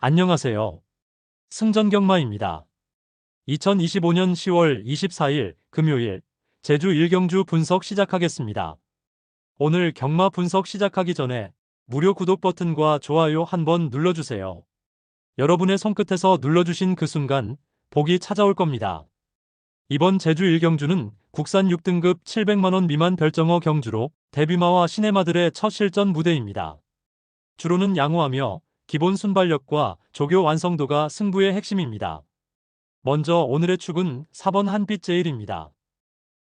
안녕하세요. 승전경마입니다. 2025년 10월 24일 금요일 제주 1경주 분석 시작하겠습니다. 오늘 경마 분석 시작하기 전에 무료 구독 버튼과 좋아요 한번 눌러주세요. 여러분의 손끝에서 눌러주신 그 순간 복이 찾아올 겁니다. 이번 제주 1경주는 국산 6등급 700만원 미만 별정어 경주로 데뷔마와 시네마들의 첫 실전 무대입니다. 주로는 양호하며 기본 순발력과 조교 완성도가 승부의 핵심입니다. 먼저 오늘의 축은 4번 한빛제일입니다.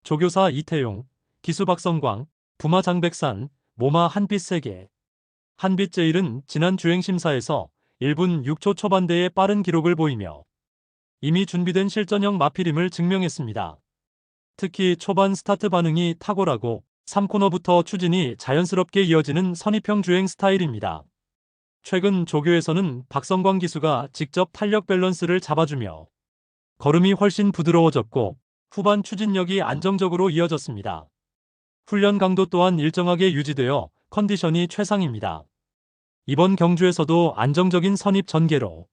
조교사 이태용, 기수 박성광, 부마 장백산, 모마 한빛세계. 한빛제일은 지난 주행심사에서 1분 6초 초반대의 빠른 기록을 보이며 이미 준비된 실전형 마필임을 증명했습니다. 특히 초반 스타트 반응이 탁월하고 3코너부터 추진이 자연스럽게 이어지는 선입형 주행 스타일입니다. 최근 조교에서는 박성광 기수가 직접 탄력 밸런스를 잡아주며 걸음이 훨씬 부드러워졌고 후반 추진력이 안정적으로 이어졌습니다. 훈련 강도 또한 일정하게 유지되어 컨디션이 최상입니다. 이번 경주에서도 안정적인 선입 전개로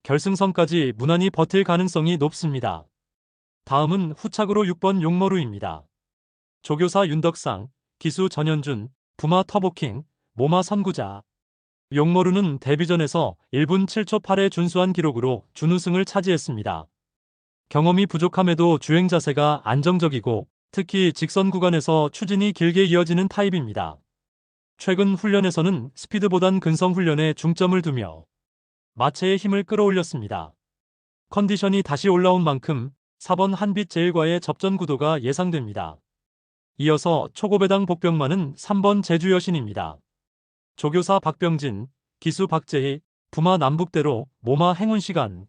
결승선까지 무난히 버틸 가능성이 높습니다. 다음은 후착으로 6번 용머루입니다. 조교사 윤덕상, 기수 전현준, 부마 터보킹, 모마 선구자. 용머루는 데뷔전에서 1분 7초 8의 준수한 기록으로 준우승을 차지했습니다. 경험이 부족함에도 주행 자세가 안정적이고 특히 직선 구간에서 추진이 길게 이어지는 타입입니다. 최근 훈련에서는 스피드보단 근성 훈련에 중점을 두며 마체의 힘을 끌어올렸습니다. 컨디션이 다시 올라온 만큼 4번 한빛제일과의 접전 구도가 예상됩니다. 이어서 초고배당 복병마는 3번 제주여신입니다. 조교사 박병진, 기수 박재희, 부마 남북대로, 모마 행운시간.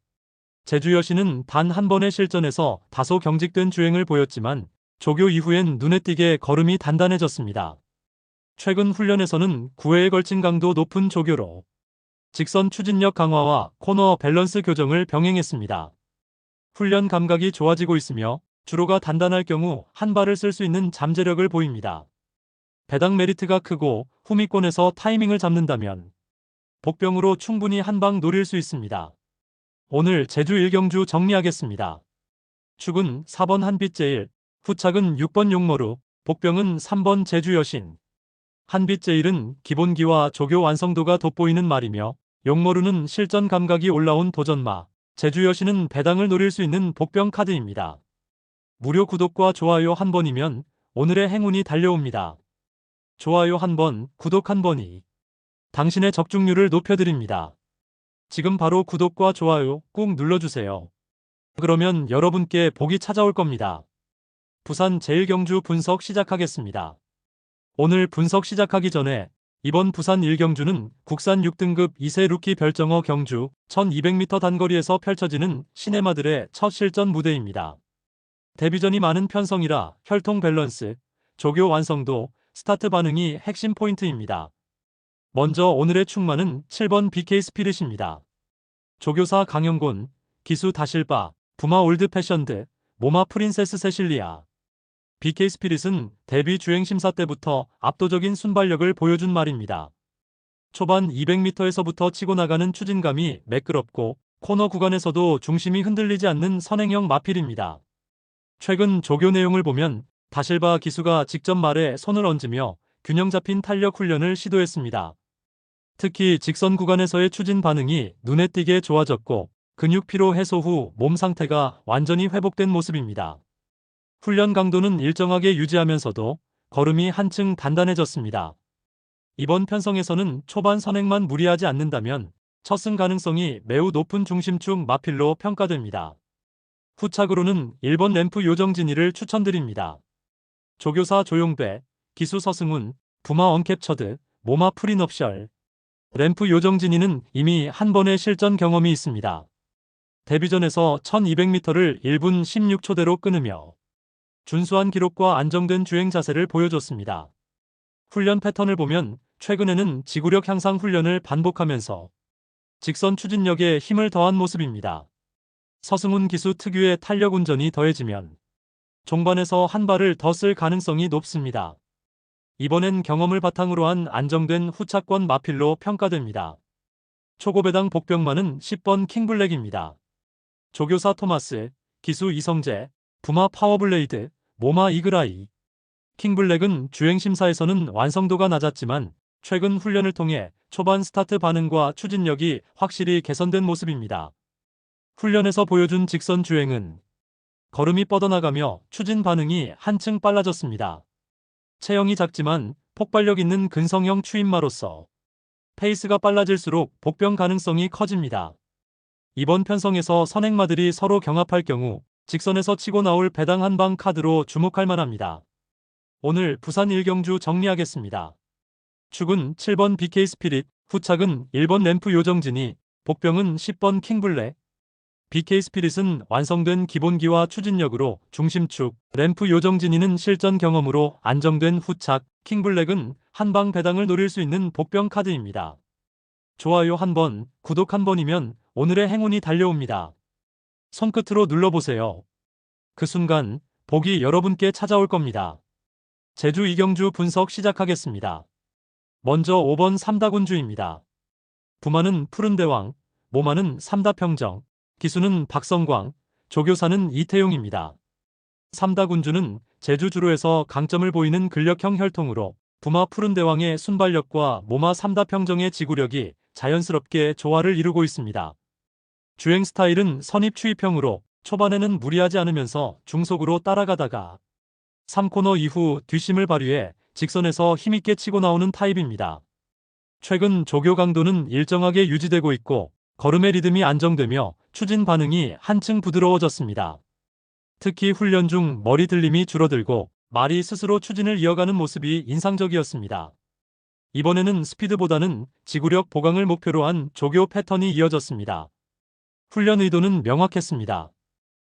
제주여신은 단 한 번의 실전에서 다소 경직된 주행을 보였지만 조교 이후엔 눈에 띄게 걸음이 단단해졌습니다. 최근 훈련에서는 9회에 걸친 강도 높은 조교로 직선 추진력 강화와 코너 밸런스 교정을 병행했습니다. 훈련 감각이 좋아지고 있으며 주로가 단단할 경우 한 발을 쓸 수 있는 잠재력을 보입니다. 배당 메리트가 크고 후미권에서 타이밍을 잡는다면 복병으로 충분히 한 방 노릴 수 있습니다. 오늘 제주 1경주 정리하겠습니다. 축은 4번 한빛제일, 후착은 6번 용머루, 복병은 3번 제주여신. 한빛제일은 기본기와 조교 완성도가 돋보이는 말이며 용머루는 실전 감각이 올라온 도전마, 제주여신은 배당을 노릴 수 있는 복병 카드입니다. 무료 구독과 좋아요 한 번이면 오늘의 행운이 달려옵니다. 좋아요 한 번, 구독 한 번이 당신의 적중률을 높여드립니다. 지금 바로 구독과 좋아요 꾹 눌러주세요. 그러면 여러분께 복이 찾아올 겁니다. 부산 제1경주 분석 시작하겠습니다. 오늘 분석 시작하기 전에 이번 부산 1경주는 국산 6등급 2세 루키 별정어 경주 1200m 단거리에서 펼쳐지는 시네마들의 첫 실전 무대입니다. 데뷔전이 많은 편성이라 혈통 밸런스, 조교 완성도, 스타트 반응이 핵심 포인트입니다. 먼저 오늘의 축마는 7번 BK 스피릿입니다. 조교사 강영곤, 기수 다실바, 부마 올드 패션드, 모마 프린세스 세실리아. BK 스피릿은 데뷔 주행 심사 때부터 압도적인 순발력을 보여준 말입니다. 초반 200m에서부터 치고 나가는 추진감이 매끄럽고 코너 구간에서도 중심이 흔들리지 않는 선행형 마필입니다. 최근 조교 내용을 보면 다실바 기수가 직접 말에 손을 얹으며 균형 잡힌 탄력 훈련을 시도했습니다. 특히 직선 구간에서의 추진 반응이 눈에 띄게 좋아졌고 근육 피로 해소 후 몸 상태가 완전히 회복된 모습입니다. 훈련 강도는 일정하게 유지하면서도 걸음이 한층 단단해졌습니다. 이번 편성에서는 초반 선행만 무리하지 않는다면 첫 승 가능성이 매우 높은 중심축 마필로 평가됩니다. 후착으로는 1번 램프 요정진이를 추천드립니다. 조교사 조용배, 기수 서승훈, 부마 언캡처드, 모마 프리넙셜. 램프 요정진이는 이미 한 번의 실전 경험이 있습니다. 데뷔전에서 1200m를 1분 16초대로 끊으며 준수한 기록과 안정된 주행 자세를 보여줬습니다. 훈련 패턴을 보면 최근에는 지구력 향상 훈련을 반복하면서 직선 추진력에 힘을 더한 모습입니다. 서승훈 기수 특유의 탄력 운전이 더해지면 종반에서 한 발을 더 쓸 가능성이 높습니다. 이번엔 경험을 바탕으로 한 안정된 후차권 마필로 평가됩니다. 초고배당 복병마는 10번 킹블랙입니다. 조교사 토마스, 기수 이성재, 부마 파워블레이드, 모마 이글아이. 킹블랙은 주행심사에서는 완성도가 낮았지만 최근 훈련을 통해 초반 스타트 반응과 추진력이 확실히 개선된 모습입니다. 훈련에서 보여준 직선 주행은 걸음이 뻗어나가며 추진 반응이 한층 빨라졌습니다. 체형이 작지만 폭발력 있는 근성형 추임마로서 페이스가 빨라질수록 복병 가능성이 커집니다. 이번 편성에서 선행마들이 서로 경합할 경우 직선에서 치고 나올 배당 한방 카드로 주목할 만합니다. 오늘 부산 일경주 정리하겠습니다. 축은 7번 BK 스피릿, 후착은 1번 램프 요정진이, 복병은 10번 킹블랙. BK 스피릿은 완성된 기본기와 추진력으로 중심축, 램프 요정진이는 실전 경험으로 안정된 후착, 킹블랙은 한방 배당을 노릴 수 있는 복병 카드입니다. 좋아요 한 번, 구독 한 번이면 오늘의 행운이 달려옵니다. 손끝으로 눌러보세요. 그 순간 복이 여러분께 찾아올 겁니다. 제주 이경주 분석 시작하겠습니다. 먼저 5번 삼다군주입니다. 부마는 푸른대왕, 모마는 삼다평정, 기수는 박성광, 조교사는 이태용입니다. 삼다군주는 제주 주로에서 강점을 보이는 근력형 혈통으로 부마 푸른대왕의 순발력과 모마 삼다평정의 지구력이 자연스럽게 조화를 이루고 있습니다. 주행 스타일은 선입 추입형으로 초반에는 무리하지 않으면서 중속으로 따라가다가 3코너 이후 뒷심을 발휘해 직선에서 힘있게 치고 나오는 타입입니다. 최근 조교 강도는 일정하게 유지되고 있고 걸음의 리듬이 안정되며 추진 반응이 한층 부드러워졌습니다. 특히 훈련 중 머리 들림이 줄어들고 말이 스스로 추진을 이어가는 모습이 인상적이었습니다. 이번에는 스피드보다는 지구력 보강을 목표로 한 조교 패턴이 이어졌습니다. 훈련 의도는 명확했습니다.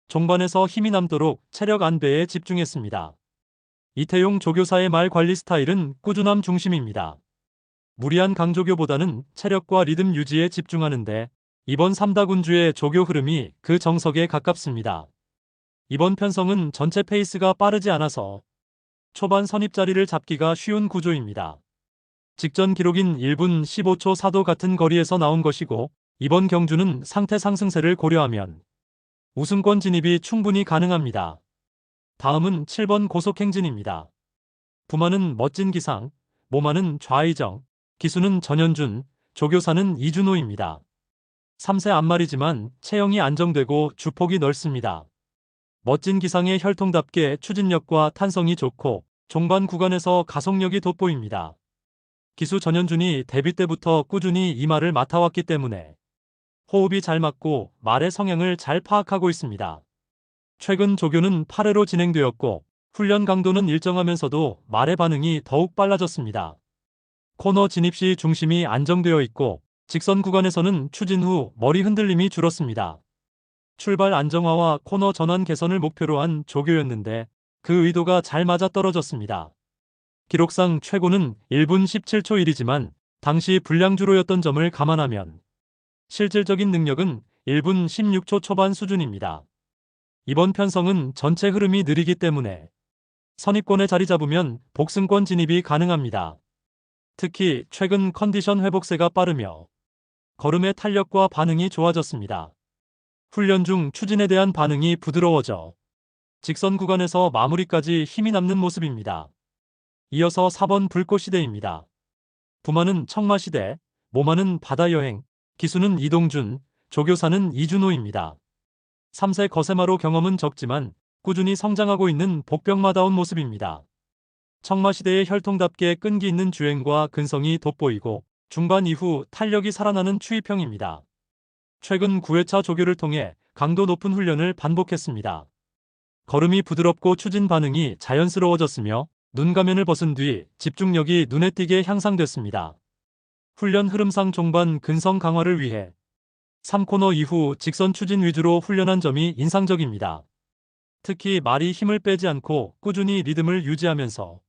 종반에서 힘이 남도록 체력 안배에 집중했습니다. 이태용 조교사의 말 관리 스타일은 꾸준함 중심입니다. 무리한 강조교보다는 체력과 리듬 유지에 집중하는데 이번 삼다군주의 조교 흐름이 그 정석에 가깝습니다. 이번 편성은 전체 페이스가 빠르지 않아서 초반 선입 자리를 잡기가 쉬운 구조입니다. 직전 기록인 1분 15초 4도 같은 거리에서 나온 것이고 이번 경주는 상태 상승세를 고려하면 우승권 진입이 충분히 가능합니다. 다음은 7번 고속행진입니다. 부마는 멋진 기상, 모마는 좌의정, 기수는 전현준, 조교사는 이준호입니다. 3세 앞말이지만 체형이 안정되고 주폭이 넓습니다. 멋진 기상의 혈통답게 추진력과 탄성이 좋고 종반 구간에서 가속력이 돋보입니다. 기수 전현준이 데뷔 때부터 꾸준히 이 말을 맡아왔기 때문에 호흡이 잘 맞고 말의 성향을 잘 파악하고 있습니다. 최근 조교는 8회로 진행되었고 훈련 강도는 일정하면서도 말의 반응이 더욱 빨라졌습니다. 코너 진입 시 중심이 안정되어 있고 직선 구간에서는 추진 후 머리 흔들림이 줄었습니다. 출발 안정화와 코너 전환 개선을 목표로 한 조교였는데 그 의도가 잘 맞아떨어졌습니다. 기록상 최고는 1분 17초 1이지만 당시 불량주로였던 점을 감안하면 실질적인 능력은 1분 16초 초반 수준입니다. 이번 편성은 전체 흐름이 느리기 때문에 선입권에 자리 잡으면 복승권 진입이 가능합니다. 특히 최근 컨디션 회복세가 빠르며 걸음의 탄력과 반응이 좋아졌습니다. 훈련 중 추진에 대한 반응이 부드러워져 직선 구간에서 마무리까지 힘이 남는 모습입니다. 이어서 4번 불꽃시대입니다. 부마는 청마시대, 모마는 바다여행, 기수는 이동준, 조교사는 이준호입니다. 3세 거세마로 경험은 적지만 꾸준히 성장하고 있는 복병마다운 모습입니다. 청마시대의 혈통답게 끈기 있는 주행과 근성이 돋보이고 중반 이후 탄력이 살아나는 추입형입니다. 최근 9회차 조교를 통해 강도 높은 훈련을 반복했습니다. 걸음이 부드럽고 추진 반응이 자연스러워졌으며 눈가면을 벗은 뒤 집중력이 눈에 띄게 향상됐습니다. 훈련 흐름상 종반 근성 강화를 위해 3코너 이후 직선 추진 위주로 훈련한 점이 인상적입니다. 특히 말이 힘을 빼지 않고 꾸준히 리듬을 유지하면서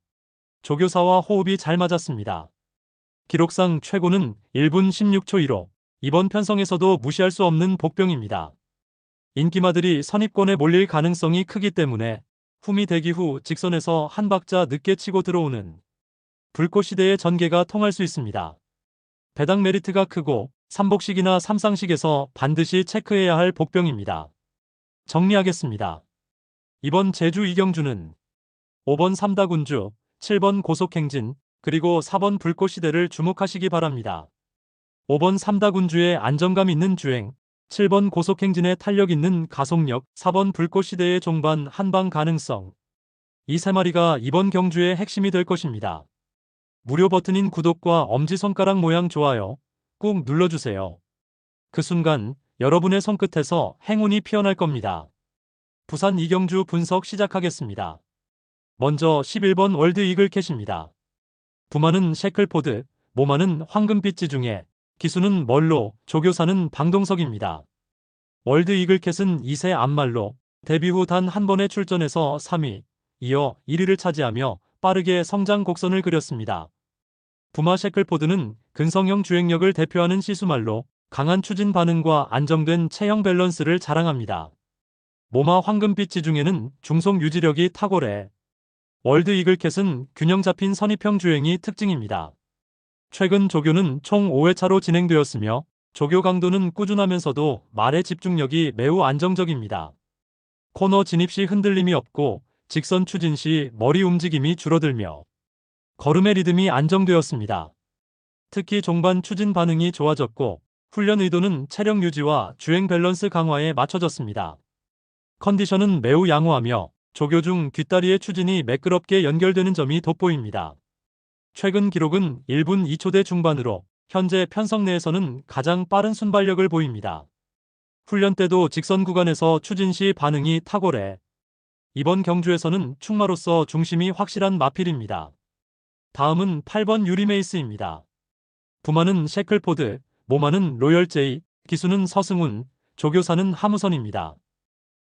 조교사와 호흡이 잘 맞았습니다. 기록상 최고는 1분 16초 1호, 이번 편성에서도 무시할 수 없는 복병입니다. 인기마들이 선입권에 몰릴 가능성이 크기 때문에 흠이 대기 후 직선에서 한 박자 늦게 치고 들어오는 불꽃시대의 전개가 통할 수 있습니다. 배당 메리트가 크고 삼복식이나 삼상식에서 반드시 체크해야 할 복병입니다. 정리하겠습니다. 이번 제주 이경주는 5번 삼다군주, 7번 고속행진, 그리고 4번 불꽃시대를 주목하시기 바랍니다. 5번 삼다군주의 안정감 있는 주행, 7번 고속행진의 탄력 있는 가속력, 4번 불꽃시대의 종반 한방 가능성. 이 세 마리가 이번 경주의 핵심이 될 것입니다. 무료 버튼인 구독과 엄지손가락 모양 좋아요 꾹 눌러주세요. 그 순간 여러분의 손끝에서 행운이 피어날 겁니다. 부산 이경주 분석 시작하겠습니다. 먼저 11번 월드 이글캣입니다. 부마는 셰클포드, 모마는 황금빛 지중해, 기수는 멀로, 조교사는 방동석입니다. 월드 이글캣은 2세 암말로 데뷔 후 단 한 번의 출전에서 3위, 이어 1위를 차지하며 빠르게 성장 곡선을 그렸습니다. 부마 셰클포드는 근성형 주행력을 대표하는 시수말로 강한 추진 반응과 안정된 체형 밸런스를 자랑합니다. 모마 황금빛 지중해는 중속 유지력이 탁월해 월드 이글캣은 균형 잡힌 선입형 주행이 특징입니다. 최근 조교는 총 5회차로 진행되었으며 조교 강도는 꾸준하면서도 말의 집중력이 매우 안정적입니다. 코너 진입 시 흔들림이 없고 직선 추진 시 머리 움직임이 줄어들며 걸음의 리듬이 안정되었습니다. 특히 종반 추진 반응이 좋아졌고 훈련 의도는 체력 유지와 주행 밸런스 강화에 맞춰졌습니다. 컨디션은 매우 양호하며 조교 중 뒷다리의 추진이 매끄럽게 연결되는 점이 돋보입니다. 최근 기록은 1분 2초대 중반으로 현재 편성 내에서는 가장 빠른 순발력을 보입니다. 훈련 때도 직선 구간에서 추진 시 반응이 탁월해 이번 경주에서는 충마로서 중심이 확실한 마필입니다. 다음은 8번 유리메이스입니다. 부마는 셰클포드, 모마는 로열제이, 기수는 서승훈, 조교사는 하무선입니다.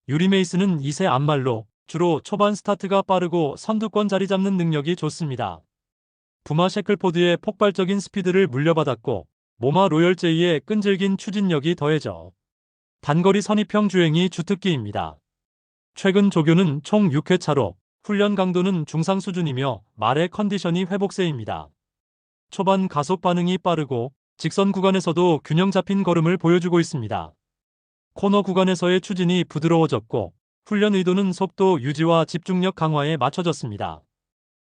유리메이스는 2세 암말로 주로 초반 스타트가 빠르고 선두권 자리 잡는 능력이 좋습니다. 부마 셰클포드의 폭발적인 스피드를 물려받았고 모마 로열제이의 끈질긴 추진력이 더해져 단거리 선입형 주행이 주특기입니다. 최근 조교는 총 6회차로 훈련 강도는 중상 수준이며 말의 컨디션이 회복세입니다. 초반 가속 반응이 빠르고 직선 구간에서도 균형 잡힌 걸음을 보여주고 있습니다. 코너 구간에서의 추진이 부드러워졌고 훈련 의도는 속도 유지와 집중력 강화에 맞춰졌습니다.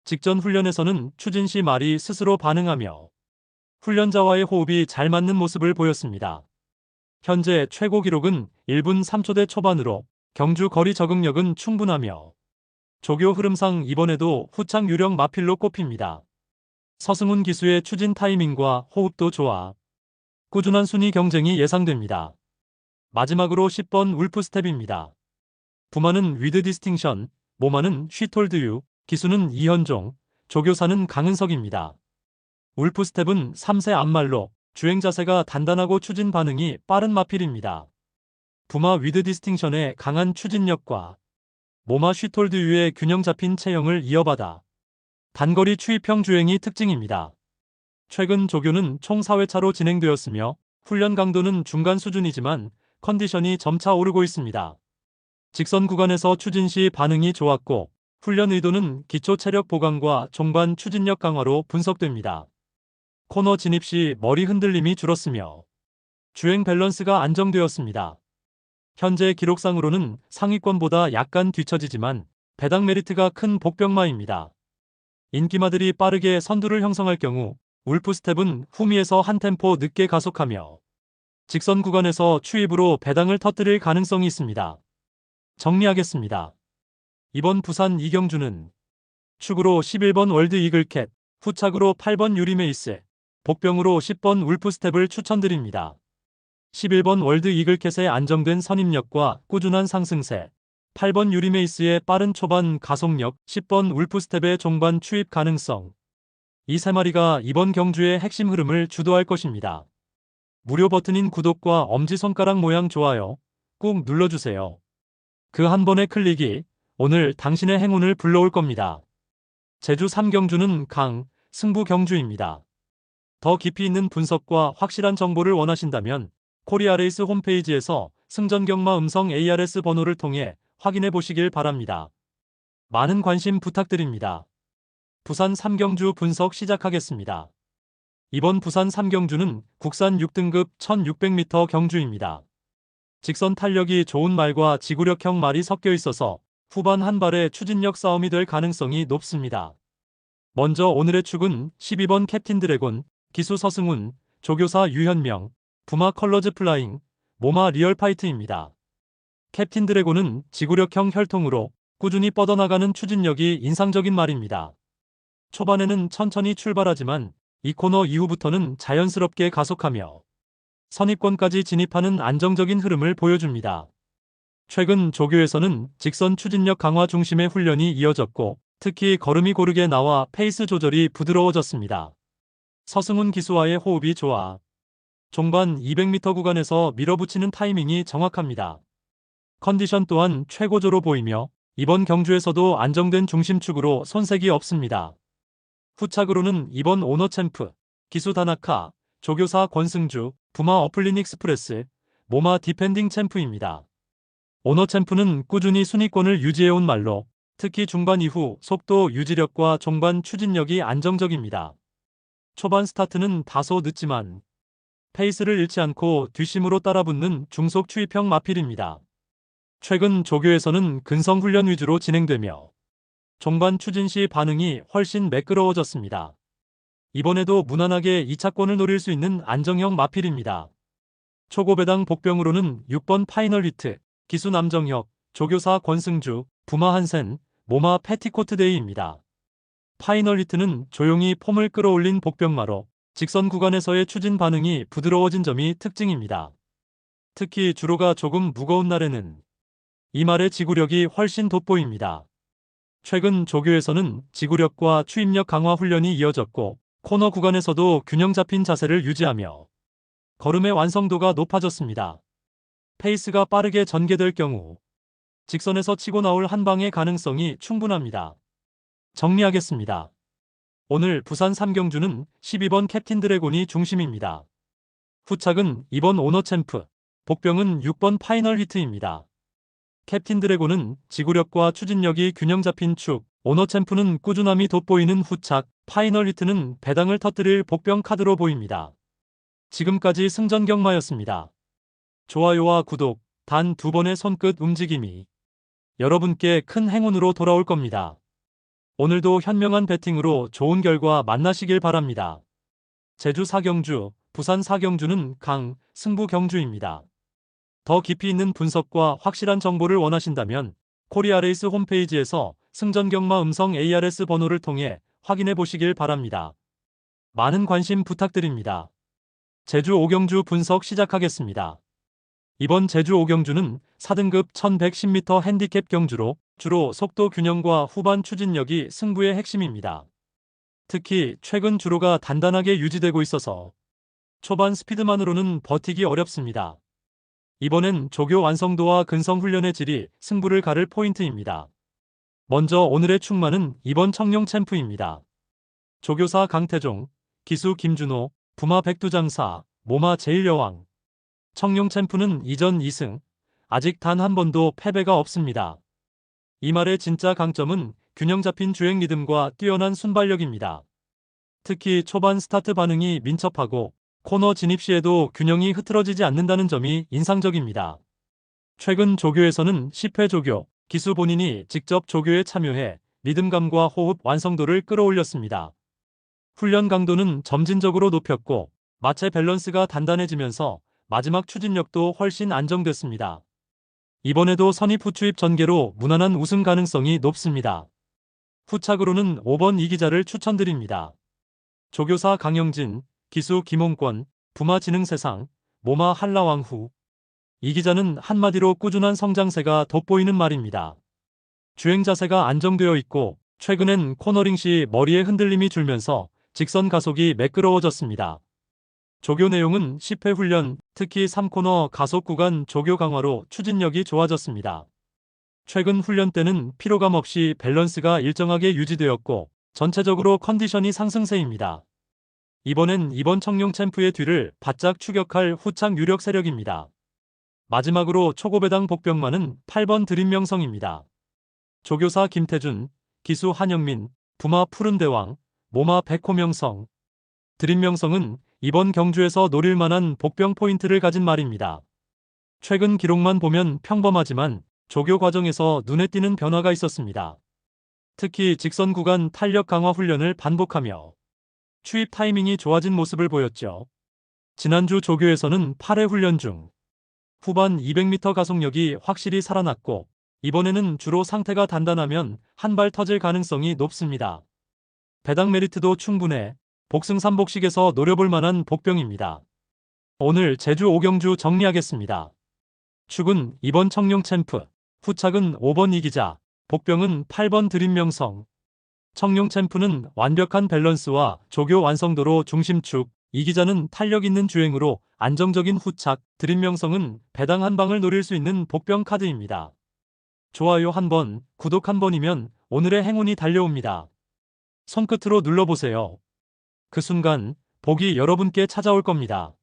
직전 훈련에서는 추진 시 말이 스스로 반응하며 훈련자와의 호흡이 잘 맞는 모습을 보였습니다. 현재 최고 기록은 1분 3초대 초반으로 경주 거리 적응력은 충분하며 조교 흐름상 이번에도 후창 유령 마필로 꼽힙니다. 서승훈 기수의 추진 타이밍과 호흡도 좋아 꾸준한 순위 경쟁이 예상됩니다. 마지막으로 10번 울프 스텝입니다. 부마는 위드 디스팅션, 모마는 쉬톨드유, 기수는 이현종, 조교사는 강은석입니다. 울프 스텝은 3세 암말로 주행 자세가 단단하고 추진 반응이 빠른 마필입니다. 부마 위드 디스팅션의 강한 추진력과 모마 쉬톨드유의 균형 잡힌 체형을 이어받아 단거리 추입형 주행이 특징입니다. 최근 조교는 총 4회차로 진행되었으며 훈련 강도는 중간 수준이지만 컨디션이 점차 오르고 있습니다. 직선 구간에서 추진 시 반응이 좋았고 훈련 의도는 기초 체력 보강과 종반 추진력 강화로 분석됩니다. 코너 진입 시 머리 흔들림이 줄었으며 주행 밸런스가 안정되었습니다. 현재 기록상으로는 상위권보다 약간 뒤처지지만 배당 메리트가 큰 복병마입니다. 인기마들이 빠르게 선두를 형성할 경우 울프 스텝은 후미에서 한 템포 늦게 가속하며 직선 구간에서 추입으로 배당을 터뜨릴 가능성이 있습니다. 정리하겠습니다. 이번 부산 이경주는 축으로 11번 월드 이글캣, 후착으로 8번 유리메이스, 복병으로 10번 울프 스텝을 추천드립니다. 11번 월드 이글캣의 안정된 선입력과 꾸준한 상승세, 8번 유리메이스의 빠른 초반 가속력, 10번 울프 스텝의 종반 추입 가능성. 이 세 마리가 이번 경주의 핵심 흐름을 주도할 것입니다. 무료 버튼인 구독과 엄지손가락 모양 좋아요 꾹 눌러주세요. 그 한 번의 클릭이 오늘 당신의 행운을 불러올 겁니다. 제주 3경주는 강, 승부 경주입니다. 더 깊이 있는 분석과 확실한 정보를 원하신다면 코리아레이스 홈페이지에서 승전경마 음성 ARS 번호를 통해 확인해 보시길 바랍니다. 많은 관심 부탁드립니다. 부산 3경주 분석 시작하겠습니다. 이번 부산 3경주는 국산 6등급 1600m 경주입니다. 직선 탄력이 좋은 말과 지구력형 말이 섞여 있어서 후반 한 발의 추진력 싸움이 될 가능성이 높습니다. 먼저 오늘의 축은 12번 캡틴 드래곤, 기수 서승훈, 조교사 유현명, 부마 컬러즈 플라잉, 모마 리얼 파이트입니다. 캡틴 드래곤은 지구력형 혈통으로 꾸준히 뻗어나가는 추진력이 인상적인 말입니다. 초반에는 천천히 출발하지만 이 코너 이후부터는 자연스럽게 가속하며 선입권까지 진입하는 안정적인 흐름을 보여줍니다. 최근 조교에서는 직선 추진력 강화 중심의 훈련이 이어졌고 특히 걸음이 고르게 나와 페이스 조절이 부드러워졌습니다. 서승훈 기수와의 호흡이 좋아 종반 200m 구간에서 밀어붙이는 타이밍이 정확합니다. 컨디션 또한 최고조로 보이며 이번 경주에서도 안정된 중심축으로 손색이 없습니다. 후착으로는 이번 오너챔프, 기수 다나카, 조교사 권승주, 부마 어플린 익스프레스, 모마 디펜딩 챔프입니다. 오너챔프는 꾸준히 순위권을 유지해온 말로 특히 중반 이후 속도 유지력과 종반 추진력이 안정적입니다. 초반 스타트는 다소 늦지만 페이스를 잃지 않고 뒷심으로 따라붙는 중속 추입형 마필입니다. 최근 조교에서는 근성 훈련 위주로 진행되며 종반 추진 시 반응이 훨씬 매끄러워졌습니다. 이번에도 무난하게 2차권을 노릴 수 있는 안정형 마필입니다. 초고배당 복병으로는 6번 파이널 히트, 기수 남정혁, 조교사 권승주, 부마 한센, 모마 패티코트데이입니다. 파이널 히트는 조용히 폼을 끌어올린 복병마로 직선 구간에서의 추진 반응이 부드러워진 점이 특징입니다. 특히 주로가 조금 무거운 날에는 이 말의 지구력이 훨씬 돋보입니다. 최근 조교에서는 지구력과 추입력 강화 훈련이 이어졌고 코너 구간에서도 균형 잡힌 자세를 유지하며 걸음의 완성도가 높아졌습니다. 페이스가 빠르게 전개될 경우 직선에서 치고 나올 한 방의 가능성이 충분합니다. 정리하겠습니다. 오늘 부산 3경주는 12번 캡틴 드래곤이 중심입니다. 후착은 2번 오너챔프, 복병은 6번 파이널 히트입니다. 캡틴 드래곤은 지구력과 추진력이 균형 잡힌 축, 오너챔프는 꾸준함이 돋보이는 후착, 파이널 히트는 배당을 터뜨릴 복병 카드로 보입니다. 지금까지 승전 경마였습니다. 좋아요와 구독, 단 2번의 손끝 움직임이 여러분께 큰 행운으로 돌아올 겁니다. 오늘도 현명한 배팅으로 좋은 결과 만나시길 바랍니다. 제주 4경주, 부산 4경주는 강, 승부 경주입니다. 더 깊이 있는 분석과 확실한 정보를 원하신다면 코리아레이스 홈페이지에서 승전경마 음성 ARS 번호를 통해 확인해 보시길 바랍니다. 많은 관심 부탁드립니다. 제주 5경주 분석 시작하겠습니다. 이번 제주 5경주는 4등급 1110m 핸디캡 경주로 주로 속도 균형과 후반 추진력이 승부의 핵심입니다. 특히 최근 주로가 단단하게 유지되고 있어서 초반 스피드만으로는 버티기 어렵습니다. 이번엔 조교 완성도와 근성 훈련의 질이 승부를 가를 포인트입니다. 먼저 오늘의 축마는 이번 청룡 챔프입니다. 조교사 강태종, 기수 김준호, 부마 백두장사, 모마 제일여왕. 청룡 챔프는 이전 2승, 아직 단 한 번도 패배가 없습니다. 이 말의 진짜 강점은 균형 잡힌 주행 리듬과 뛰어난 순발력입니다. 특히 초반 스타트 반응이 민첩하고 코너 진입 시에도 균형이 흐트러지지 않는다는 점이 인상적입니다. 최근 조교에서는 10회 조교, 기수 본인이 직접 조교에 참여해 리듬감과 호흡 완성도를 끌어올렸습니다. 훈련 강도는 점진적으로 높였고 마체 밸런스가 단단해지면서 마지막 추진력도 훨씬 안정됐습니다. 이번에도 선입 후추입 전개로 무난한 우승 가능성이 높습니다. 후착으로는 5번 이기자를 추천드립니다. 조교사 강영진, 기수 김홍권, 부마 지능세상, 모마 한라왕후. 이 기자는 한마디로 꾸준한 성장세가 돋보이는 말입니다. 주행 자세가 안정되어 있고 최근엔 코너링 시 머리에 흔들림이 줄면서 직선 가속이 매끄러워졌습니다. 조교 내용은 10회 훈련, 특히 3코너 가속 구간 조교 강화로 추진력이 좋아졌습니다. 최근 훈련 때는 피로감 없이 밸런스가 일정하게 유지되었고 전체적으로 컨디션이 상승세입니다. 이번엔 이번 청룡 챔프의 뒤를 바짝 추격할 후착 유력 세력입니다. 마지막으로 초고배당 복병마는 8번 드림명성입니다. 조교사 김태준, 기수 한영민, 부마 푸른대왕, 모마 백호명성. 드림명성은 이번 경주에서 노릴 만한 복병 포인트를 가진 말입니다. 최근 기록만 보면 평범하지만 조교 과정에서 눈에 띄는 변화가 있었습니다. 특히 직선 구간 탄력 강화 훈련을 반복하며 추입 타이밍이 좋아진 모습을 보였죠. 지난주 조교에서는 8회 훈련 중 후반 200m 가속력이 확실히 살아났고 이번에는 주로 상태가 단단하면 한 발 터질 가능성이 높습니다. 배당 메리트도 충분해 복승 3복식에서 노려볼 만한 복병입니다. 오늘 제주 5경주 정리하겠습니다. 축은 2번 청룡 챔프, 후착은 5번 이기자, 복병은 8번 드림명성. 청룡 챔프는 완벽한 밸런스와 조교 완성도로 중심축, 이기자는 탄력 있는 주행으로 안정적인 후착, 드림명성은 배당 한 방을 노릴 수 있는 복병 카드입니다. 좋아요 한 번, 구독 한 번이면 오늘의 행운이 달려옵니다. 손끝으로 눌러보세요. 그 순간 복이 여러분께 찾아올 겁니다.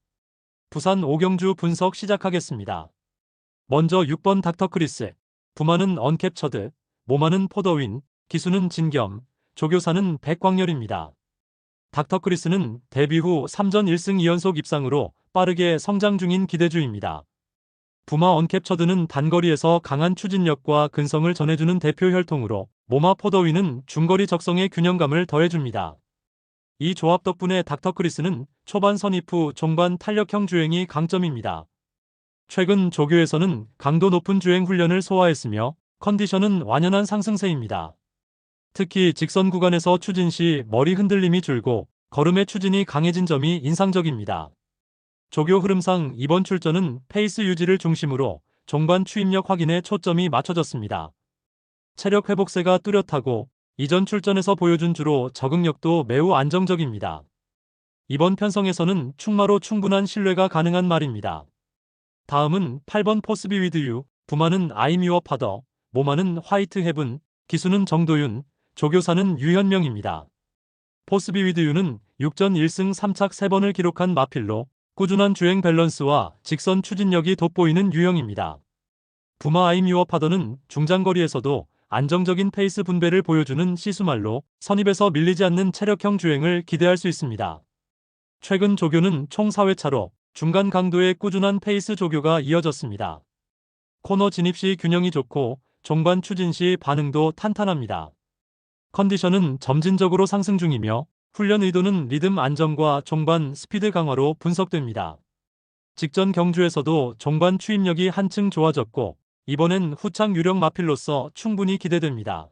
부산 5경주 분석 시작하겠습니다. 먼저 6번 닥터크리스, 부마는 언캡처드, 모마는 포더윈, 기수는 진겸, 조교사는 백광열입니다. 닥터크리스는 데뷔 후 3전 1승 2연속 입상으로 빠르게 성장 중인 기대주입니다. 부마 언캡처드는 단거리에서 강한 추진력과 근성을 전해주는 대표 혈통으로 모마 포더윈은 중거리 적성의 균형감을 더해줍니다. 이 조합 덕분에 닥터크리스는 초반 선입 후 종반 탄력형 주행이 강점입니다. 최근 조교에서는 강도 높은 주행 훈련을 소화했으며 컨디션은 완연한 상승세입니다. 특히 직선 구간에서 추진 시 머리 흔들림이 줄고 걸음의 추진이 강해진 점이 인상적입니다. 조교 흐름상 이번 출전은 페이스 유지를 중심으로 종반 추입력 확인에 초점이 맞춰졌습니다. 체력 회복세가 뚜렷하고 이전 출전에서 보여준 주로 적응력도 매우 안정적입니다. 이번 편성에서는 충마로 충분한 신뢰가 가능한 말입니다. 다음은 8번 포스비 위드유, 부마는 I'm your father, 모마는 화이트 헤븐, 기수는 정도윤, 조교사는 유현명입니다. 포스비 위드유는 6전 1승 3착 3번을 기록한 마필로 꾸준한 주행 밸런스와 직선 추진력이 돋보이는 유형입니다. 부마 I'm your father는 중장거리에서도 안정적인 페이스 분배를 보여주는 시수말로 선입에서 밀리지 않는 체력형 주행을 기대할 수 있습니다. 최근 조교는 총 4회차로 중간 강도의 꾸준한 페이스 조교가 이어졌습니다. 코너 진입 시 균형이 좋고 종반 추진 시 반응도 탄탄합니다. 컨디션은 점진적으로 상승 중이며 훈련 의도는 리듬 안정과 종반 스피드 강화로 분석됩니다. 직전 경주에서도 종반 추입력이 한층 좋아졌고 이번엔 후창 유령 마필로서 충분히 기대됩니다.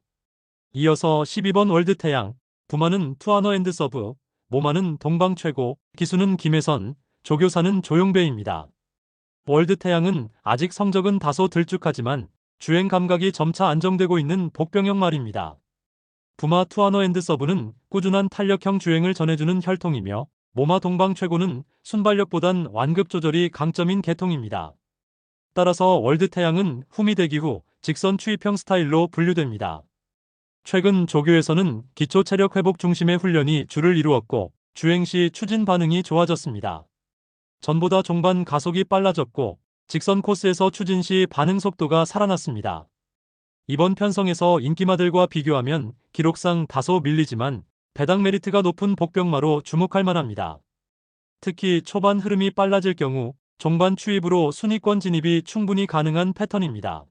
이어서 12번 월드태양, 부마는 투아너 앤드 서브, 모마는 동방 최고, 기수는 김혜선, 조교사는 조용배입니다. 월드태양은 아직 성적은 다소 들쭉하지만 주행 감각이 점차 안정되고 있는 복병형 말입니다. 부마 투아너 앤드 서브는 꾸준한 탄력형 주행을 전해주는 혈통이며 모마 동방 최고는 순발력보단 완급 조절이 강점인 계통입니다. 따라서 월드태양은 후미대기 후 직선 추입형 스타일로 분류됩니다. 최근 조교에서는 기초 체력 회복 중심의 훈련이 주를 이루었고 주행 시 추진 반응이 좋아졌습니다. 전보다 종반 가속이 빨라졌고 직선 코스에서 추진 시 반응 속도가 살아났습니다. 이번 편성에서 인기마들과 비교하면 기록상 다소 밀리지만 배당 메리트가 높은 복병마로 주목할 만합니다. 특히 초반 흐름이 빨라질 경우 종반 추입으로 순위권 진입이 충분히 가능한 패턴입니다.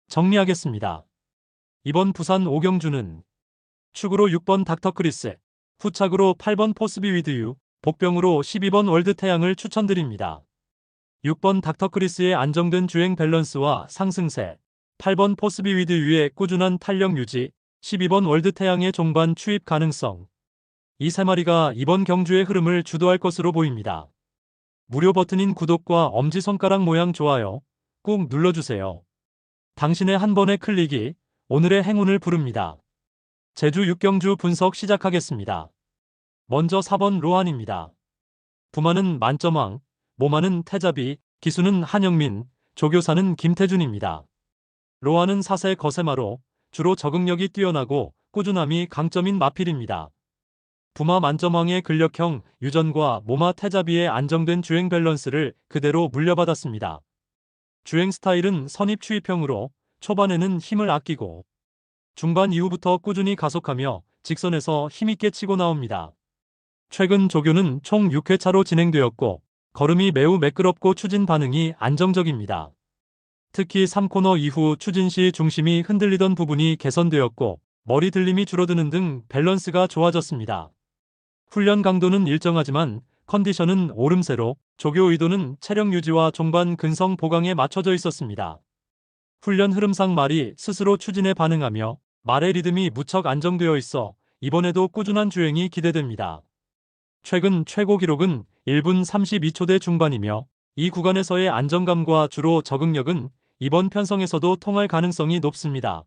정리하겠습니다. 이번 부산 5경주는 축으로 6번 닥터크리스, 후착으로 8번 포스비 위드유, 복병으로 12번 월드태양을 추천드립니다. 6번 닥터크리스의 안정된 주행 밸런스와 상승세, 8번 포스비 위드유의 꾸준한 탄력 유지, 12번 월드태양의 종반 추입 가능성. 이 세 마리가 이번 경주의 흐름을 주도할 것으로 보입니다. 무료 버튼인 구독과 엄지손가락 모양 좋아요 꾹 눌러주세요. 당신의 한 번의 클릭이 오늘의 행운을 부릅니다. 제주 6경주 분석 시작하겠습니다. 먼저 4번 로한입니다. 부마는 만점왕, 모마는 태자비, 기수는 한영민, 조교사는 김태준입니다. 로한은 4세 거세마로 주로 적응력이 뛰어나고 꾸준함이 강점인 마필입니다. 부마 만점왕의 근력형 유전과 모마 태자비의 안정된 주행 밸런스를 그대로 물려받았습니다. 주행 스타일은 선입 추입형으로 초반에는 힘을 아끼고 중반 이후부터 꾸준히 가속하며 직선에서 힘있게 치고 나옵니다. 최근 조교는 총 6회차로 진행되었고 걸음이 매우 매끄럽고 추진 반응이 안정적입니다. 특히 3코너 이후 추진 시 중심이 흔들리던 부분이 개선되었고 머리 들림이 줄어드는 등 밸런스가 좋아졌습니다. 훈련 강도는 일정하지만 컨디션은 오름세로 조교 의도는 체력 유지와 종반 근성 보강에 맞춰져 있었습니다. 훈련 흐름상 말이 스스로 추진에 반응하며 말의 리듬이 무척 안정되어 있어 이번에도 꾸준한 주행이 기대됩니다. 최근 최고 기록은 1분 32초대 중반이며 이 구간에서의 안정감과 주로 적응력은 이번 편성에서도 통할 가능성이 높습니다.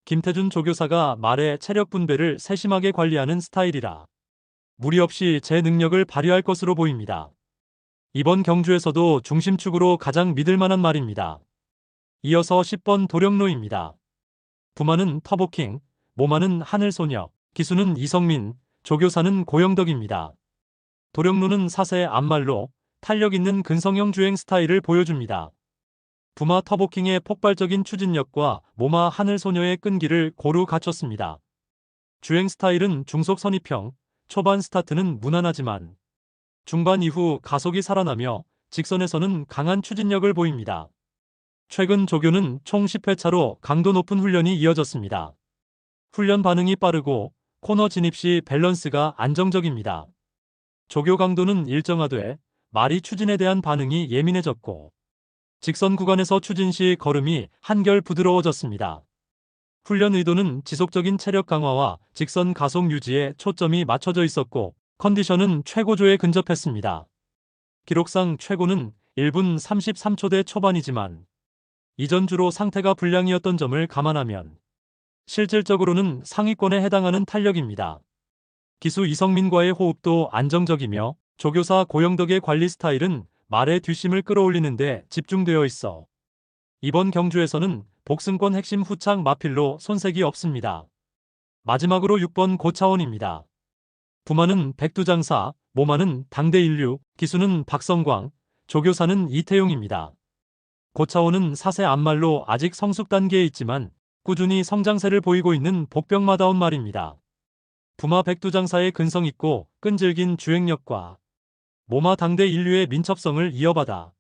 김태준 조교사가 말의 체력 분배를 세심하게 관리하는 스타일이라 무리 없이 제 능력을 발휘할 것으로 보입니다. 이번 경주에서도 중심축으로 가장 믿을 만한 말입니다. 이어서 10번 도령로입니다. 부마는 터보킹, 모마는 하늘소녀, 기수는 이성민, 조교사는 고영덕입니다. 도령로는 사세 앞말로 탄력 있는 근성형 주행 스타일을 보여줍니다. 부마 터보킹의 폭발적인 추진력과 모마 하늘소녀의 끈기를 고루 갖췄습니다. 주행 스타일은 중속 선입형, 초반 스타트는 무난하지만 중반 이후 가속이 살아나며 직선에서는 강한 추진력을 보입니다. 최근 조교는 총 10회차로 강도 높은 훈련이 이어졌습니다. 훈련 반응이 빠르고 코너 진입 시 밸런스가 안정적입니다. 조교 강도는 일정하되 말이 추진에 대한 반응이 예민해졌고 직선 구간에서 추진 시 걸음이 한결 부드러워졌습니다. 훈련 의도는 지속적인 체력 강화와 직선 가속 유지에 초점이 맞춰져 있었고 컨디션은 최고조에 근접했습니다. 기록상 최고는 1분 33초대 초반이지만 이전 주로 상태가 불량이었던 점을 감안하면 실질적으로는 상위권에 해당하는 탄력입니다. 기수 이성민과의 호흡도 안정적이며 조교사 고영덕의 관리 스타일은 말의 뒷심을 끌어올리는 데 집중되어 있어 이번 경주에서는 복승권 핵심 후착 마필로 손색이 없습니다. 마지막으로 6번 고차원입니다. 부마는 백두장사, 모마는 당대인류, 기수는 박성광, 조교사는 이태용입니다. 고차원은 사세 앞말로 아직 성숙 단계에 있지만 꾸준히 성장세를 보이고 있는 복병마다운 말입니다. 부마 백두장사의 근성 있고 끈질긴 주행력과 모마 당대인류의 민첩성을 이어받아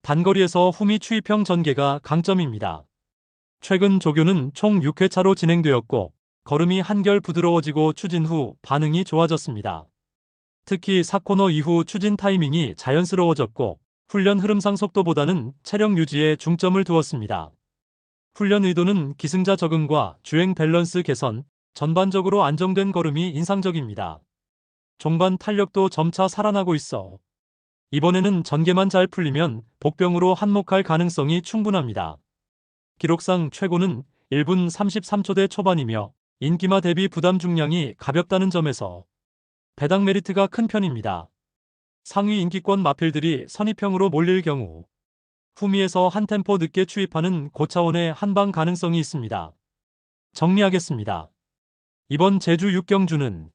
단거리에서 후미 추입형 전개가 강점입니다. 최근 조교는 총 6회차로 진행되었고 걸음이 한결 부드러워지고 추진 후 반응이 좋아졌습니다. 특히 4코너 이후 추진 타이밍이 자연스러워졌고 훈련 흐름상 속도보다는 체력 유지에 중점을 두었습니다. 훈련 의도는 기승자 적응과 주행 밸런스 개선, 전반적으로 안정된 걸음이 인상적입니다. 종반 탄력도 점차 살아나고 있어 이번에는 전개만 잘 풀리면 복병으로 한몫할 가능성이 충분합니다. 기록상 최고는 1분 33초대 초반이며 인기마 대비 부담 중량이 가볍다는 점에서 배당 메리트가 큰 편입니다. 상위 인기권 마필들이 선입형으로 몰릴 경우 후미에서 한 템포 늦게 추입하는 고차원의 한방 가능성이 있습니다. 정리하겠습니다. 이번 제주 6경주는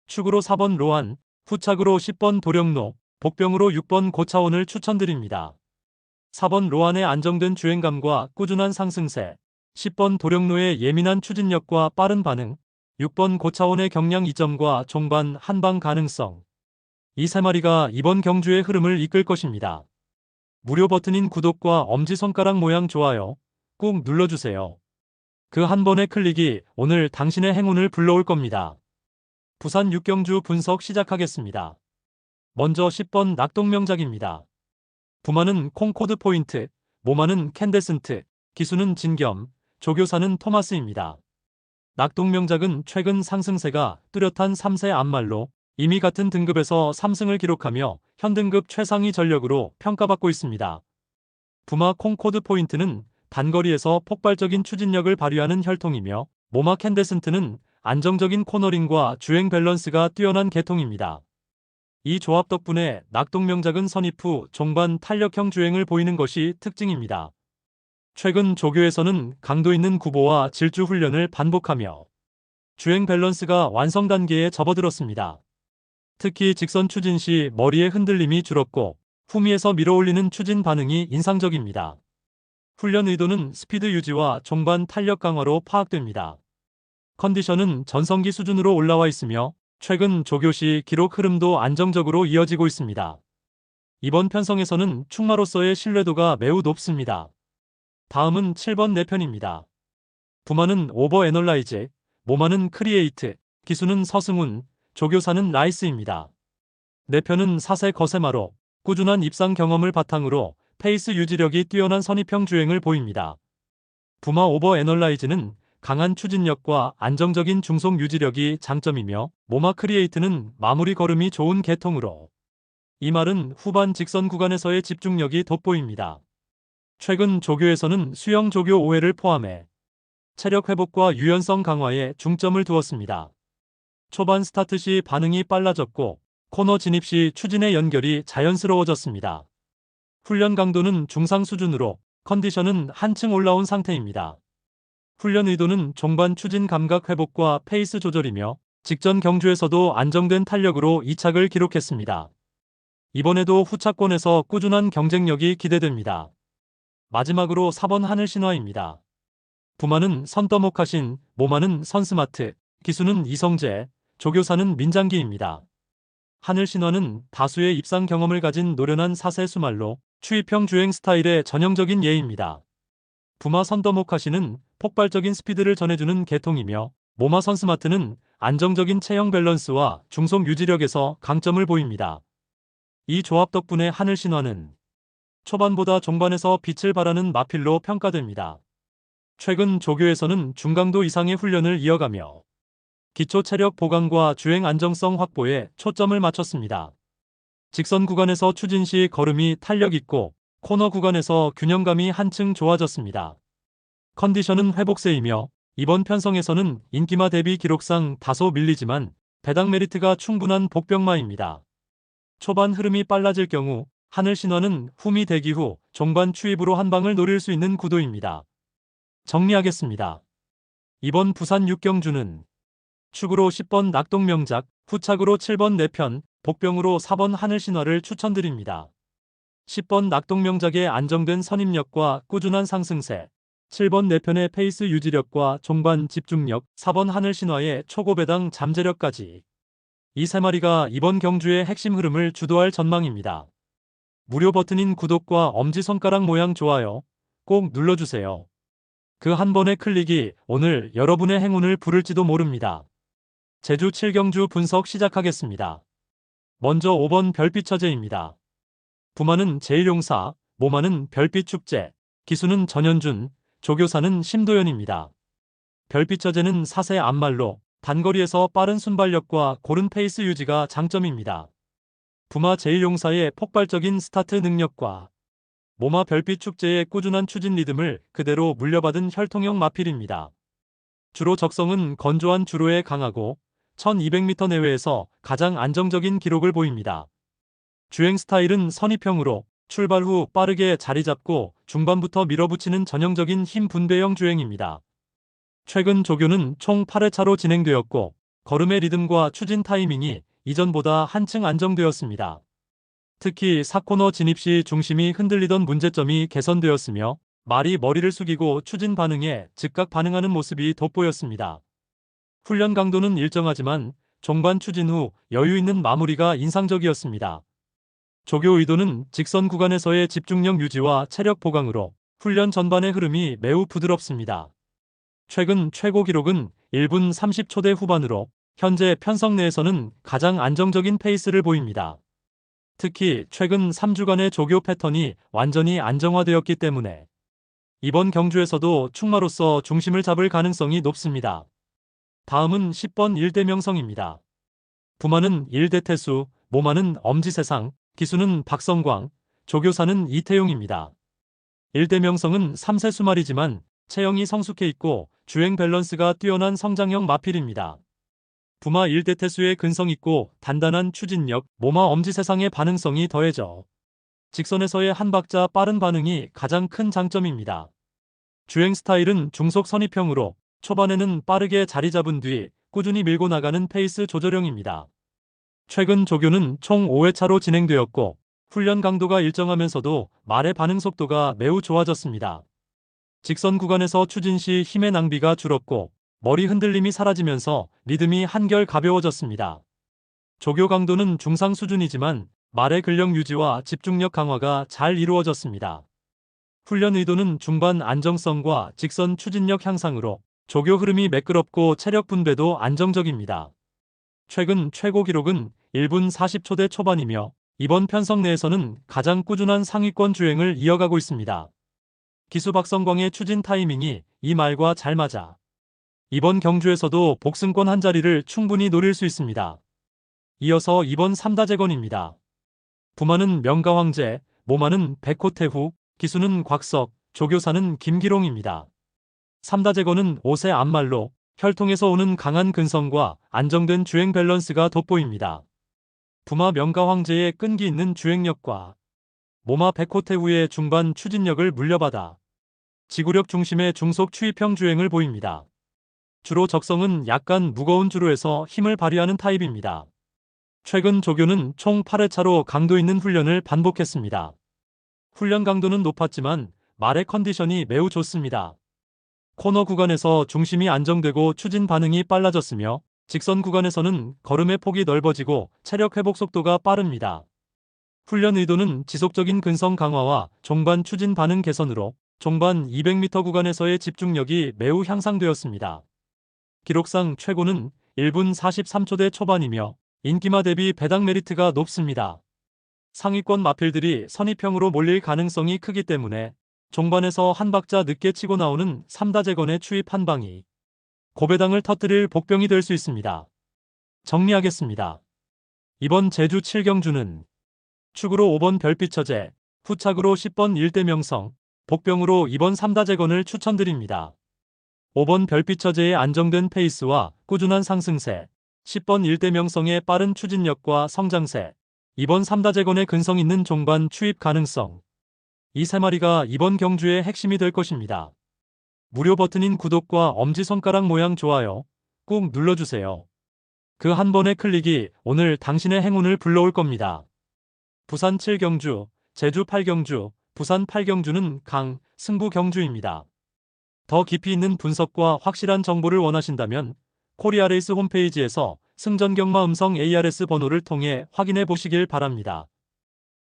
축으로 4번 로안, 후착으로 10번 도령로, 복병으로 6번 고차원을 추천드립니다. 4번 로안의 안정된 주행감과 꾸준한 상승세, 10번 도령로의 예민한 추진력과 빠른 반응, 6번 고차원의 경량 이점과 종반 한방 가능성. 이 세 마리가 이번 경주의 흐름을 이끌 것입니다. 무료 버튼인 구독과 엄지손가락 모양 좋아요 꾹 눌러주세요. 그 한 번의 클릭이 오늘 당신의 행운을 불러올 겁니다. 부산 6경주 분석 시작하겠습니다. 먼저 10번 낙동명작입니다. 부마는 콩코드 포인트, 모마는 캔데슨트, 기수는 진겸, 조교사는 토마스입니다. 낙동명작은 최근 상승세가 뚜렷한 3세 앞말로 이미 같은 등급에서 3승을 기록하며 현등급 최상위 전력으로 평가받고 있습니다. 부마 콩코드 포인트는 단거리에서 폭발적인 추진력을 발휘하는 혈통이며 모마 캔데슨트는 안정적인 코너링과 주행 밸런스가 뛰어난 계통입니다. 이 조합 덕분에 낙동명작은 선입 후 종반 탄력형 주행을 보이는 것이 특징입니다. 최근 조교에서는 강도 있는 구보와 질주 훈련을 반복하며 주행 밸런스가 완성 단계에 접어들었습니다. 특히 직선 추진 시 머리의 흔들림이 줄었고 후미에서 밀어올리는 추진 반응이 인상적입니다. 훈련 의도는 스피드 유지와 종반 탄력 강화로 파악됩니다. 컨디션은 전성기 수준으로 올라와 있으며 최근 조교 시 기록 흐름도 안정적으로 이어지고 있습니다. 이번 편성에서는 충마로서의 신뢰도가 매우 높습니다. 다음은 7번 내편입니다. 부마는 오버 애널라이즈, 모마는 크리에이트, 기수는 서승훈, 조교사는 라이스입니다. 내편은 4세 거세마로 꾸준한 입상 경험을 바탕으로 페이스 유지력이 뛰어난 선입형 주행을 보입니다. 부마 오버 애널라이즈는 강한 추진력과 안정적인 중속 유지력이 장점이며 모마 크리에이트는 마무리 걸음이 좋은 계통으로 이 말은 후반 직선 구간에서의 집중력이 돋보입니다. 최근 조교에서는 수영 조교 5회를 포함해 체력 회복과 유연성 강화에 중점을 두었습니다. 초반 스타트 시 반응이 빨라졌고 코너 진입 시 추진의 연결이 자연스러워졌습니다. 훈련 강도는 중상 수준으로 컨디션은 한층 올라온 상태입니다. 훈련 의도는 종반 추진 감각 회복과 페이스 조절이며 직전 경주에서도 안정된 탄력으로 2착을 기록했습니다. 이번에도 후차권에서 꾸준한 경쟁력이 기대됩니다. 마지막으로 4번 하늘신화입니다. 부마는 선떠목하신, 모마는 선스마트, 기수는 이성재, 조교사는 민장기입니다. 하늘신화는 다수의 입상 경험을 가진 노련한 4세 수말로 추입형 주행 스타일의 전형적인 예입니다. 부마 선떠목하신은 폭발적인 스피드를 전해주는 계통이며 모마 선스마트는 안정적인 체형 밸런스와 중속 유지력에서 강점을 보입니다. 이 조합 덕분에 하늘신화는 초반보다 종반에서 빛을 발하는 마필로 평가됩니다. 최근 조교에서는 중강도 이상의 훈련을 이어가며 기초 체력 보강과 주행 안정성 확보에 초점을 맞췄습니다. 직선 구간에서 추진 시 걸음이 탄력 있고 코너 구간에서 균형감이 한층 좋아졌습니다. 컨디션은 회복세이며 이번 편성에서는 인기마 대비 기록상 다소 밀리지만 배당 메리트가 충분한 복병마입니다. 초반 흐름이 빨라질 경우 하늘신화는 흠이 대기 후 종반 추입으로 한 방을 노릴 수 있는 구도입니다. 정리하겠습니다. 이번 부산 6경주는 축으로 10번 낙동명작, 후착으로 7번 내편, 복병으로 4번 하늘신화를 추천드립니다. 10번 낙동명작의 안정된 선입력과 꾸준한 상승세, 7번 내편의 페이스 유지력과 종반 집중력, 4번 하늘신화의 초고배당 잠재력까지 이 세 마리가 이번 경주의 핵심 흐름을 주도할 전망입니다. 무료 버튼인 구독과 엄지손가락 모양 좋아요 꼭 눌러주세요. 그 한 번의 클릭이 오늘 여러분의 행운을 부를지도 모릅니다. 제주 7경주 분석 시작하겠습니다. 먼저 5번 별빛처제입니다. 부마는 제일용사, 모마는 별빛축제, 기수는 전현준, 조교사는 심도연입니다. 별빛처제는 4세 앞말로 단거리에서 빠른 순발력과 고른 페이스 유지가 장점입니다. 부마 제일용사의 폭발적인 스타트 능력과 모마 별빛축제의 꾸준한 추진 리듬을 그대로 물려받은 혈통형 마필입니다. 주로 적성은 건조한 주로에 강하고 1200m 내외에서 가장 안정적인 기록을 보입니다. 주행 스타일은 선입형으로 출발 후 빠르게 자리 잡고 중반부터 밀어붙이는 전형적인 힘 분배형 주행입니다. 최근 조교는 총 8회차로 진행되었고 걸음의 리듬과 추진 타이밍이 이전보다 한층 안정되었습니다. 특히 4코너 진입 시 중심이 흔들리던 문제점이 개선되었으며 말이 머리를 숙이고 추진 반응에 즉각 반응하는 모습이 돋보였습니다. 훈련 강도는 일정하지만 종반 추진 후 여유 있는 마무리가 인상적이었습니다. 조교 의도는 직선 구간에서의 집중력 유지와 체력 보강으로 훈련 전반의 흐름이 매우 부드럽습니다. 최근 최고 기록은 1분 30초대 후반으로 현재 편성 내에서는 가장 안정적인 페이스를 보입니다. 특히 최근 3주간의 조교 패턴이 완전히 안정화되었기 때문에 이번 경주에서도 충마로서 중심을 잡을 가능성이 높습니다. 다음은 10번 일대명성입니다. 부마는 일대태수, 모마는 엄지세상, 기수는 박성광, 조교사는 이태용입니다. 일대명성은 3세 수말이지만 체형이 성숙해 있고 주행 밸런스가 뛰어난 성장형 마필입니다. 부마 일대태수의 근성 있고 단단한 추진력, 모마 엄지세상의 반응성이 더해져 직선에서의 한 박자 빠른 반응이 가장 큰 장점입니다. 주행 스타일은 중속 선입형으로 초반에는 빠르게 자리 잡은 뒤 꾸준히 밀고 나가는 페이스 조절형입니다. 최근 조교는 총 5회차로 진행되었고 훈련 강도가 일정하면서도 말의 반응 속도가 매우 좋아졌습니다. 직선 구간에서 추진 시 힘의 낭비가 줄었고 머리 흔들림이 사라지면서 리듬이 한결 가벼워졌습니다. 조교 강도는 중상 수준이지만 말의 근력 유지와 집중력 강화가 잘 이루어졌습니다. 훈련 의도는 중반 안정성과 직선 추진력 향상으로 조교 흐름이 매끄럽고 체력 분배도 안정적입니다. 최근 최고 기록은 1분 40초대 초반이며 이번 편성 내에서는 가장 꾸준한 상위권 주행을 이어가고 있습니다. 기수 박성광의 추진 타이밍이 이 말과 잘 맞아 이번 경주에서도 복승권 한 자리를 충분히 노릴 수 있습니다. 이어서 이번 3다재건입니다. 부마는 명가황제, 모마는 백호태후, 기수는 곽석, 조교사는 김기롱입니다. 3다재건은 5세 앞말로 혈통에서 오는 강한 근성과 안정된 주행 밸런스가 돋보입니다. 부마 명가황제의 끈기 있는 주행력과 모마 백호태후의 중반 추진력을 물려받아 지구력 중심의 중속 추입형 주행을 보입니다. 주로 적성은 약간 무거운 주로에서 힘을 발휘하는 타입입니다. 최근 조교는 총 8회차로 강도 있는 훈련을 반복했습니다. 훈련 강도는 높았지만 말의 컨디션이 매우 좋습니다. 코너 구간에서 중심이 안정되고 추진 반응이 빨라졌으며 직선 구간에서는 걸음의 폭이 넓어지고 체력 회복 속도가 빠릅니다. 훈련 의도는 지속적인 근성 강화와 종반 추진 반응 개선으로 종반 200m 구간에서의 집중력이 매우 향상되었습니다. 기록상 최고는 1분 43초대 초반이며 인기마 대비 배당 메리트가 높습니다. 상위권 마필들이 선입형으로 몰릴 가능성이 크기 때문에 종반에서 한 박자 늦게 치고 나오는 3다재건의 추입 한 방이 고배당을 터뜨릴 복병이 될 수 있습니다. 정리하겠습니다. 이번 제주 7경주는 축으로 5번 별빛처제, 후착으로 10번 일대명성, 복병으로 이번 3다재건을 추천드립니다. 5번 별빛처제의 안정된 페이스와 꾸준한 상승세, 10번 일대명성의 빠른 추진력과 성장세, 이번 3다재건의 근성 있는 종반 추입 가능성, 이 세 마리가 이번 경주의 핵심이 될 것입니다. 무료 버튼인 구독과 엄지손가락 모양 좋아요 꾹 눌러주세요. 그 한 번의 클릭이 오늘 당신의 행운을 불러올 겁니다. 부산 7경주, 제주 8경주, 부산 8경주는 강, 승부 경주입니다. 더 깊이 있는 분석과 확실한 정보를 원하신다면 코리아레이스 홈페이지에서 승전경마 음성 ARS 번호를 통해 확인해 보시길 바랍니다.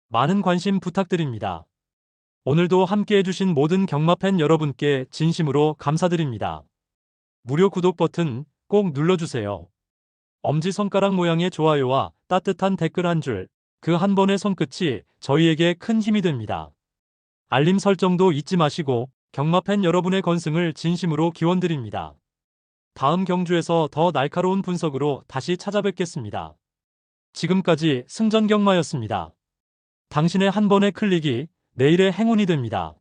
많은 관심 부탁드립니다. 오늘도 함께 해주신 모든 경마팬 여러분께 진심으로 감사드립니다. 무료 구독 버튼 꼭 눌러주세요. 엄지손가락 모양의 좋아요와 따뜻한 댓글 한 줄, 그 한 번의 손끝이 저희에게 큰 힘이 됩니다. 알림 설정도 잊지 마시고 경마팬 여러분의 건승을 진심으로 기원드립니다. 다음 경주에서 더 날카로운 분석으로 다시 찾아뵙겠습니다. 지금까지 승전경마였습니다. 당신의 한 번의 클릭이 내일의 행운이 됩니다.